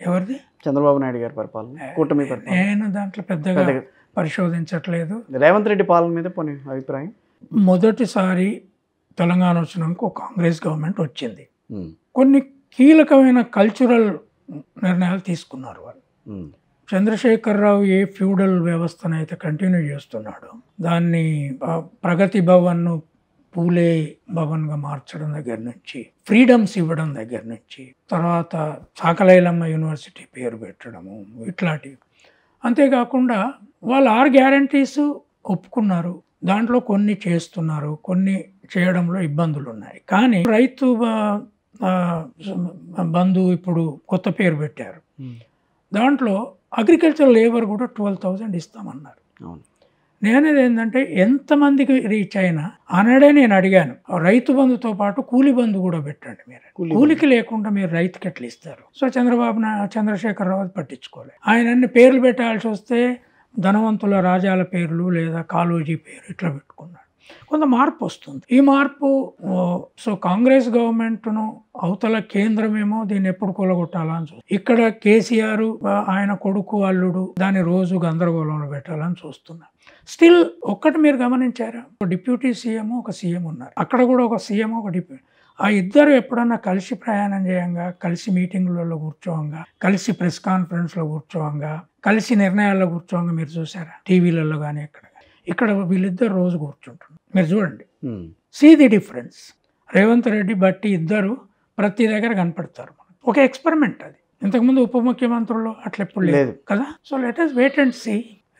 ఎవరిది? చంద్రబాబు నాయుడు గారి పరిపాలన, కూటమి పరిపాలన. నేను దాంట్లో పెద్దగా పరిశోధించట్లేదు. రేవంత్ రెడ్డి పాలన మీద పోనీ అభిప్రాయం? మొదటిసారి తెలంగాణ వచ్చినాక కాంగ్రెస్ గవర్నమెంట్ వచ్చింది. కొన్ని కీలకమైన కల్చరల్ నిర్ణయాలు తీసుకున్నారు వాళ్ళు. చంద్రశేఖరరావు ఏ ఫ్యూడల్ వ్యవస్థను అయితే కంటిన్యూ చేస్తున్నాడో దాన్ని ప్రగతి భవన్ను పూలే భవన్గా మార్చడం దగ్గర నుంచి, ఫ్రీడమ్స్ ఇవ్వడం దగ్గర నుంచి, తర్వాత చాకలైలమ్మ యూనివర్సిటీ పేరు పెట్టడము, ఇట్లాంటివి. అంతేకాకుండా వాళ్ళు 6 గ్యారంటీస్ ఒప్పుకున్నారు. దాంట్లో కొన్ని చేస్తున్నారు, కొన్ని చేయడంలో ఇబ్బందులు ఉన్నాయి. కానీ రైతు బంధు ఇప్పుడు కొత్త పేరు పెట్టారు. దాంట్లో అగ్రికల్చర్ లేబర్ కూడా 12,000 ఇస్తామన్నారు. నేనేది ఏంటంటే ఎంతమందికి రీచ్ అయినా అనడే నేను అడిగాను, రైతు బంధుతో పాటు కూలి బంధు కూడా పెట్టండి. మీరు కూలికి లేకుండా మీరు రైతుకి ఎట్లా ఇస్తారు? సో చంద్రశేఖరరావు పట్టించుకోలేదు. ఆయన అన్ని పేర్లు పెట్టాల్సి వస్తే ధనవంతుల రాజాల పేర్లు లేదా కాళోజీ పేరు ఇట్లా పెట్టుకున్నాడు. కొంత మార్పు వస్తుంది. ఈ మార్పు సో కాంగ్రెస్ గవర్నమెంట్ను అవతల కేంద్రమేమో దీన్ని ఎప్పుడు కూలగొట్టాలని చూస్తుంది. ఇక్కడ కేసీఆర్ ఆయన కొడుకు అల్లుడు దాన్ని రోజు గందరగోళంలో పెట్టాలని చూస్తున్నారు. స్టిల్ ఒక్కటి మీరు గమనించారా, ఒక డిప్యూటీ సీఎం ఒక సీఎం ఉన్నారు. అక్కడ కూడా ఒక సీఎం ఒక డిప్యూటీ. ఆ ఇద్దరు ఎప్పుడన్నా కలిసి ప్రయాణం చేయంగా, కలిసి మీటింగ్లలో కూర్చోవంగా, కలిసి ప్రెస్ కాన్ఫరెన్స్లో కూర్చోవంగా, కలిసి నిర్ణయాల్లో కూర్చోవంగా మీరు చూసారా? టీవీలలో కానీ ఎక్కడ. ఇక్కడ వీళ్ళిద్దరు రోజు కూర్చుంటున్నారు. మీరు చూడండి, see the difference. Revanth Reddy బట్టి ఇద్దరు ప్రతి దగ్గర కనపడతారు. ఒక ఎక్స్పెరిమెంట్ అది. ఇంతకుముందు ఉప ముఖ్యమంత్రులు అట్లా ఎప్పుడు లేదు కదా. So let us wait and see.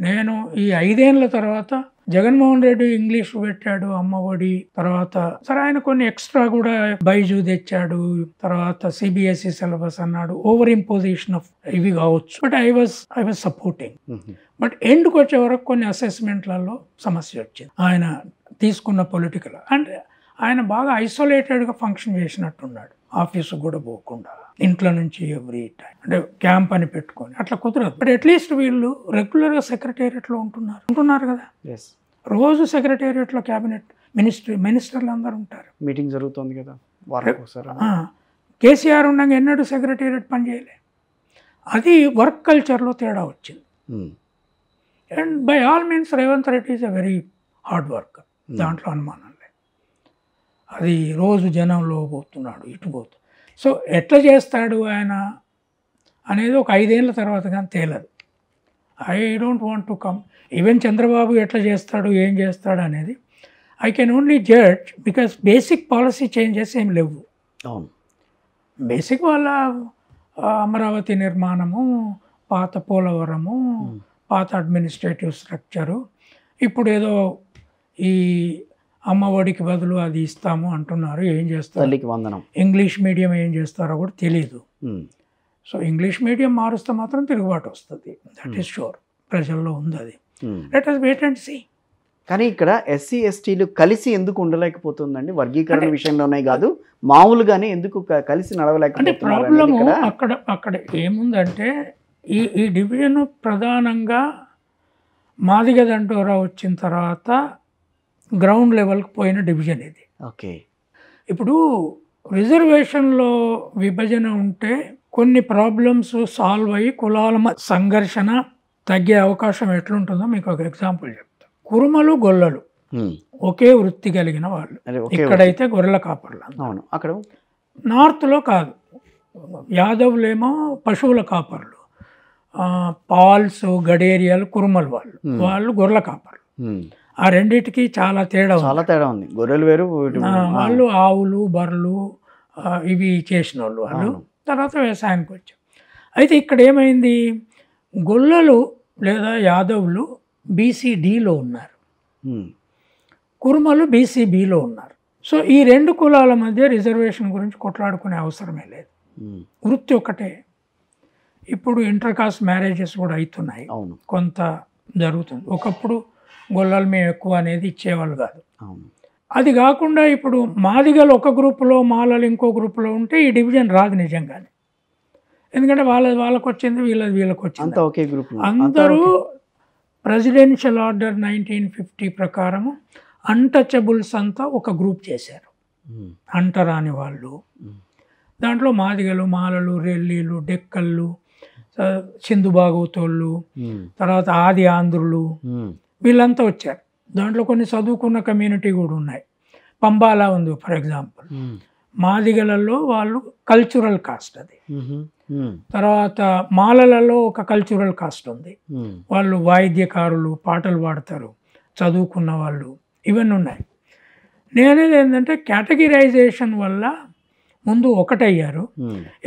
నేను ఈ 5 ఏళ్ల తర్వాత జగన్మోహన్ రెడ్డి ఇంగ్లీష్ పెట్టాడు, అమ్మఒడి, తర్వాత సరే ఆయన కొన్ని ఎక్స్ట్రా కూడా బైజూ తెచ్చాడు, తర్వాత సిబిఎస్ఈ సిలబస్ అన్నాడు, ఓవర్ ఇంపోజిషన్ ఆఫ్ ఇవి కావచ్చు. But I was supporting. But ఎండ్కి వచ్చే వరకు కొన్ని అసెస్మెంట్లలో సమస్య వచ్చింది. ఆయన తీసుకున్న పొలిటికల్ అంటే ఆయన బాగా ఐసోలేటెడ్గా ఫంక్షన్ చేసినట్టున్నాడు. ఆఫీసు కూడా పోకుండా ఇంట్లో నుంచి ఎవ్రీ టైం అంటే క్యాంప్ అని పెట్టుకొని అట్లా కుదరదు. బట్ అట్లీస్ట్ వీళ్ళు రెగ్యులర్గా సెక్రటేరియట్లో ఉంటున్నారు కదా. రోజు సెక్రటేరియట్లో క్యాబినెట్ మినిస్టర్లు అందరూ ఉంటారు. మీటింగ్ జరుగుతుంది కదా. కేసీఆర్ ఉండగా ఎన్నడూ సెక్రటేరియట్ పనిచేయలే. అది వర్క్ కల్చర్లో తేడా వచ్చింది. And by all means Revanth Reddy is a very hard work. దాంట్లో అనుమానం లేదు. అది రోజు జనంలో పోతున్నాడు, ఇటు పోతున్నాడు. సో ఎట్లా చేస్తాడు ఆయన అనేది ఒక 5 ఏళ్ళ తర్వాత కానీ తేలదు. I don't want to come. Even Chandrababu ఎట్లా చేస్తాడు, ఏం చేస్తాడు అనేది I can only judge because basic policy changes ఏం లేవు. బేసిక్ వాళ్ళ అమరావతి నిర్మాణము, పాత పోలవరము, పాత అడ్మినిస్ట్రేటివ్ స్ట్రక్చరు, ఇప్పుడు ఏదో ఈ అమ్మఒడికి బదులు అది ఇస్తాము అంటున్నారు. ఏం చేస్తారు, ఇంగ్లీష్ మీడియం ఏం చేస్తారో కూడా తెలీదు. సో ఇంగ్లీష్ మీడియం మారుస్తే మాత్రం తిరుగుబాటు వస్తుంది. That is sure. ప్రజల్లో ఉంది అది. Let us wait and see. కానీ ఇక్కడ ఎస్సీ ఎస్టీలు కలిసి ఎందుకు ఉండలేకపోతుందండి? వర్గీకరణ విషయంలోనే కాదు, మామూలుగానే ఎందుకు కలిసి నడవలేకపోతుంది? అంటే ప్రాబ్లము అక్కడ ఏముందంటే ఈ డివిజన్ ప్రధానంగా మాదిగ దండోరా వచ్చిన తర్వాత గ్రౌండ్ లెవెల్కి పోయిన డివిజన్ ఇది. ఓకే. ఇప్పుడు రిజర్వేషన్లో విభజన ఉంటే కొన్ని ప్రాబ్లమ్స్ సాల్వ్ అయ్యి కులాల సంఘర్షణ తగ్గే అవకాశం ఎట్లుంటుందో మీకు ఒక ఎగ్జాంపుల్ చెప్తాను. కురుమలు గొల్లలు ఒకే వృత్తి కలిగిన వాళ్ళు. ఇక్కడైతే గొర్రెల కాపర్లు. అక్కడ నార్త్లో కాదు, యాదవులేమో పశువుల కాపర్లు, పాల్స్ గడేరియాలు కురుమలు వాళ్ళు గొర్రెల కాపర్లు. ఆ రెండింటికి చాలా తేడా ఉంది. గొర్రెలు వేరు, వాళ్ళు ఆవులు బర్రెలు ఇవి చేసిన వాళ్ళు తర్వాత వ్యవసాయానికి వచ్చారు. అయితే ఇక్కడ ఏమైంది, గొల్లలు లేదా యాదవులు బీసీడీలో ఉన్నారు, కురుమలు బీసీబీలో ఉన్నారు. సో ఈ 2 కులాల మధ్య రిజర్వేషన్ గురించి కొట్లాడుకునే అవసరమే లేదు. వృత్తి ఒకటే. ఇప్పుడు ఇంటర్ కాస్ట్ మ్యారేజెస్ కూడా అవుతున్నాయి, కొంత జరుగుతుంది. ఒకప్పుడు గొల్లలు మేము ఎక్కువ అనేది ఇచ్చేవాళ్ళు కాదు. అది కాకుండా ఇప్పుడు మాదిగలు ఒక గ్రూపులో, మాలలు ఇంకో గ్రూపులో ఉంటే ఈ డివిజన్ రాదు నిజంగానే. ఎందుకంటే వాళ్ళకి వచ్చింది, వీళ్ళకి వచ్చింది. అందరూ ప్రెసిడెన్షియల్ ఆర్డర్ 1950 ప్రకారము అన్టచబుల్స్ అంతా ఒక గ్రూప్ చేశారు, అంటరాని వాళ్ళు. దాంట్లో మాదిగలు, మాలలు, రెల్లీలు, డెక్కళ్ళు, సింధు భాగవతోళ్ళు, తర్వాత ఆది ఆంధ్రులు, వీళ్ళంతా వచ్చారు. దాంట్లో కొన్ని చదువుకున్న కమ్యూనిటీ కూడా ఉన్నాయి. పంబాలా ఉంది ఫర్ ఎగ్జాంపుల్. మాదిగలలో వాళ్ళు కల్చురల్ కాస్ట్ అది. తర్వాత మాలలలో ఒక కల్చురల్ కాస్ట్ ఉంది, వాళ్ళు వాయిద్యకారులు, పాటలు పాడతారు, చదువుకున్న వాళ్ళు, ఇవన్నీ ఉన్నాయి. నేనేది ఏంటంటే కేటగిరైజేషన్ వల్ల ముందు ఒకటయ్యారు.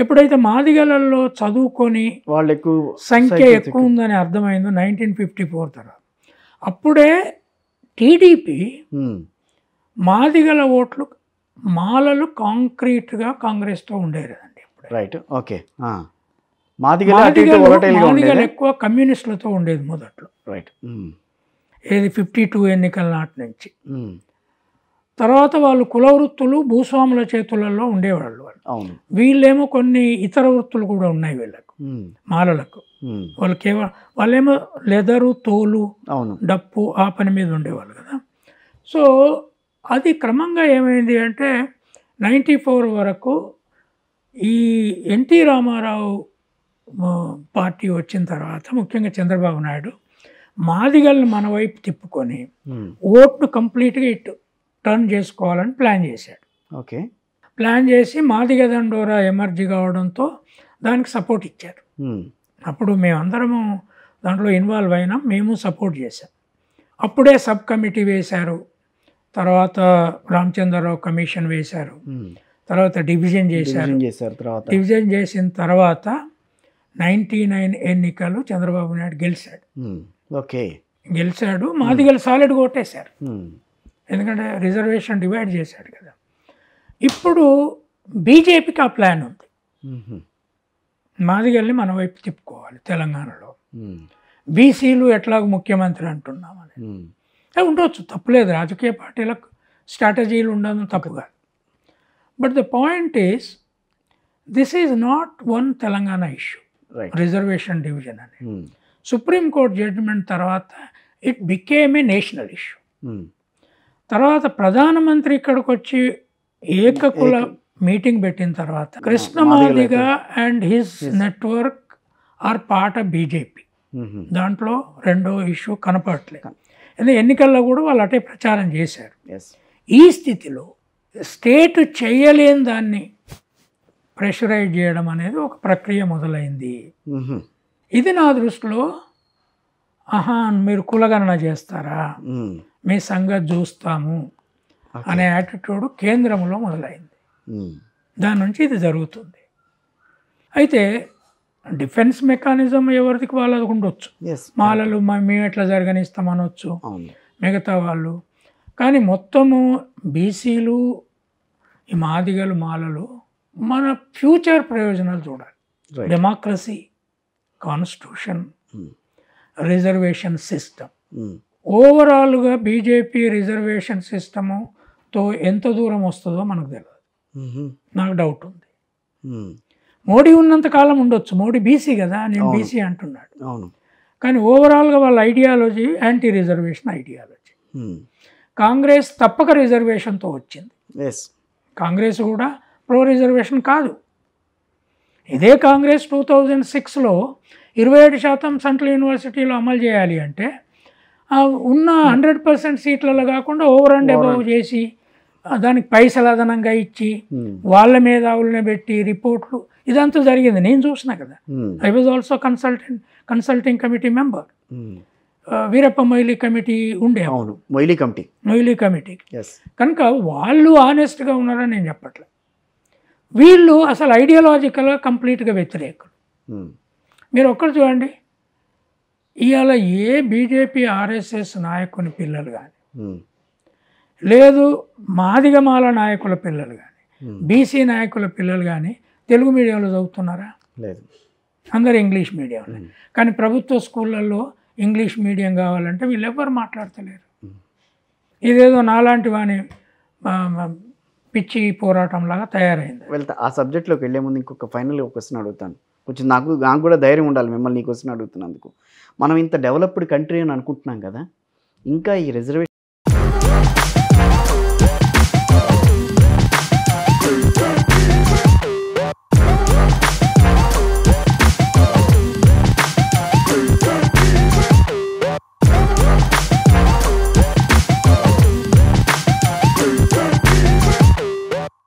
ఎప్పుడైతే మాదిగలలో చదువుకొని వాళ్ళు ఎక్కువ సంఖ్య ఎక్కువ ఉందని అర్థమైందో 1954 తర్వాత, అప్పుడే టీడీపీ మాదిగల ఓట్లు, మాలలు కాంక్రీట్గా కాంగ్రెస్తో ఉండేదండి. Right, okay. మాదిగలు ఎక్కువ కమ్యూనిస్టులతో ఉండేది మొదట్లో. రైట్. ఏది 52 ఎన్నికల నాటి నుంచి. తర్వాత వాళ్ళు కుల వృత్తులు భూస్వాముల చేతులలో ఉండేవాళ్ళు. అవును. వీళ్ళేమో కొన్ని ఇతర వృత్తులు కూడా ఉన్నాయి వీళ్ళకు, మాలలకు. వాళ్ళేమో లెదరు, తోలు, డప్పు, ఆ పని మీద ఉండేవాళ్ళు కదా. సో అది క్రమంగా ఏమైంది అంటే 94 వరకు ఈ ఎన్టీ రామారావు పార్టీ వచ్చిన తర్వాత, ముఖ్యంగా చంద్రబాబు నాయుడు మాదిగల్ని మన వైపు తిప్పుకొని ఓట్లు కంప్లీట్గా ఇటు టర్న్ చేసుకోవాలని ప్లాన్ చేశాడు. ఓకే. ప్లాన్ చేసి మాదిగ దండోరా ఎమర్జీ కావడంతో దానికి సపోర్ట్ ఇచ్చారు. అప్పుడు మేమందరము దాంట్లో ఇన్వాల్వ్ అయినాం, మేము సపోర్ట్ చేశాం. అప్పుడే సబ్ కమిటీ వేశారు, తర్వాత రామచంద్రరావు కమిషన్ వేశారు, తర్వాత డివిజన్ చేశారు. డివిజన్ చేసిన తర్వాత 99 ఎన్నికలు చంద్రబాబు నాయుడు గెలిచాడు. ఓకే, గెలిచాడు. మాదిగలు సాలిడ్ కొట్టేశారు, ఎందుకంటే రిజర్వేషన్ డివైడ్ చేశాడు కదా. ఇప్పుడు బీజేపీకి ఆ ప్లాన్ ఉంది, మాదిగల్ని మన వైపు తిప్పుకోవాలి తెలంగాణలో, బీసీలు ఎట్లాగో ముఖ్యమంత్రి అంటున్నామని. ఉండొచ్చు, తప్పులేదు, రాజకీయ పార్టీలకు స్ట్రాటజీలు ఉండడం తప్పు కాదు. But the point is, this is not one Telangana issue, reservation division అని. సుప్రీంకోర్టు జడ్జిమెంట్ తర్వాత it became a national issue. తర్వాత ప్రధానమంత్రి ఇక్కడికి వచ్చి ఏకకుల మీటింగ్ పెట్టిన తర్వాత Krishna Madiga and his network are part of BJP. దాంట్లో రెండో ఇష్యూ కనపడట్లేదు. ఎందుకంటే ఎన్నికల్లో కూడా వాళ్ళు అటే ప్రచారం చేశారు. ఈ స్థితిలో స్టేట్ చేయలేని దాన్ని ప్రెషరైజ్ చేయడం అనేది ఒక ప్రక్రియ మొదలైంది. ఇది నా దృష్టిలో, మీరు కులగణన చేస్తారా, మీ సంగతి చూస్తాము అనే యాటిట్యూడ్ కేంద్రంలో మొదలైంది. దాని నుంచి ఇది జరుగుతుంది. అయితే డిఫెన్స్ మెకానిజం ఎవరికి వాళ్ళది ఉండొచ్చు, మాలలు మేము ఎట్లా జరగనిస్తాం అనొచ్చు, మిగతా వాళ్ళు. కానీ మొత్తము బీసీలు, ఈ మాదిగలు, మాలలు మన ఫ్యూచర్ ప్రయోజనాలు చూడాలి. Democracy, constitution, reservation system. ఓవరాల్గా బీజేపీ రిజర్వేషన్ సిస్టముతో ఎంత దూరం వస్తుందో మనకు తెలియదు. నాకు డౌట్ ఉంది. మోడీ ఉన్నంత కాలం ఉండొచ్చు, మోడీ బీసీ కదా, నేను బీసీ అంటున్నాడు. కానీ ఓవరాల్గా వాళ్ళ ideology anti reservation ideology. Congress తప్పక రిజర్వేషన్తో వచ్చింది. కాంగ్రెస్ కూడా ప్రో రిజర్వేషన్ కాదు. ఇదే కాంగ్రెస్ 2006లో 27% సెంట్రల్ యూనివర్సిటీలో అమలు చేయాలి అంటే ఉన్న 100% సీట్లలో కాకుండా ఓవర్ అండ్ అబవ్ చేసి దానికి పైసలు అదనంగా ఇచ్చి వాళ్ళ మేధావులనే పెట్టి రిపోర్ట్లు, ఇదంతా జరిగింది. నేను చూసిన కదా. I was also consulting committee member. Veerappa Moily committee ఉండే, మొయిలీ కమిటీ. కనుక వాళ్ళు ఆనెస్ట్గా ఉన్నారని నేను చెప్పట్లేదు. వీళ్ళు అసలు ఐడియాలజికల్గా కంప్లీట్గా వ్యతిరేకులు. మీరు ఒక్కరు చూడండి, ఇవాళ ఏ బీజేపీ ఆర్ఎస్ఎస్ నాయకుని పిల్లలు కానీ, లేదు మాదిగమాల నాయకుల పిల్లలు కానీ, బీసీ నాయకుల పిల్లలు కానీ తెలుగు మీడియంలో చదువుతున్నారా? లేదు, అందరు ఇంగ్లీష్ మీడియంలో. కానీ ప్రభుత్వ స్కూళ్ళల్లో ఇంగ్లీష్ మీడియం కావాలంటే వీళ్ళు ఎవరు మాట్లాడతలేరు. ఇదేదో నాలాంటి వాని పిచ్చి పోరాటంలాగా తయారైంది. వెళ్తా ఆ సబ్జెక్ట్లోకి వెళ్ళే ముందు ఇంకొక ఫైనల్ క్వశ్చన్ అడుగుతాను. కొంచెం నాకు కూడా ధైర్యం ఉండాలి మిమ్మల్ని ఈ క్వశ్చన్ అడుగుతున్నందుకు. మనం ఇంత డెవలప్డ్ కంట్రీ అని అనుకుంటున్నాం కదా, ఇంకా ఈ రిజర్వేషన్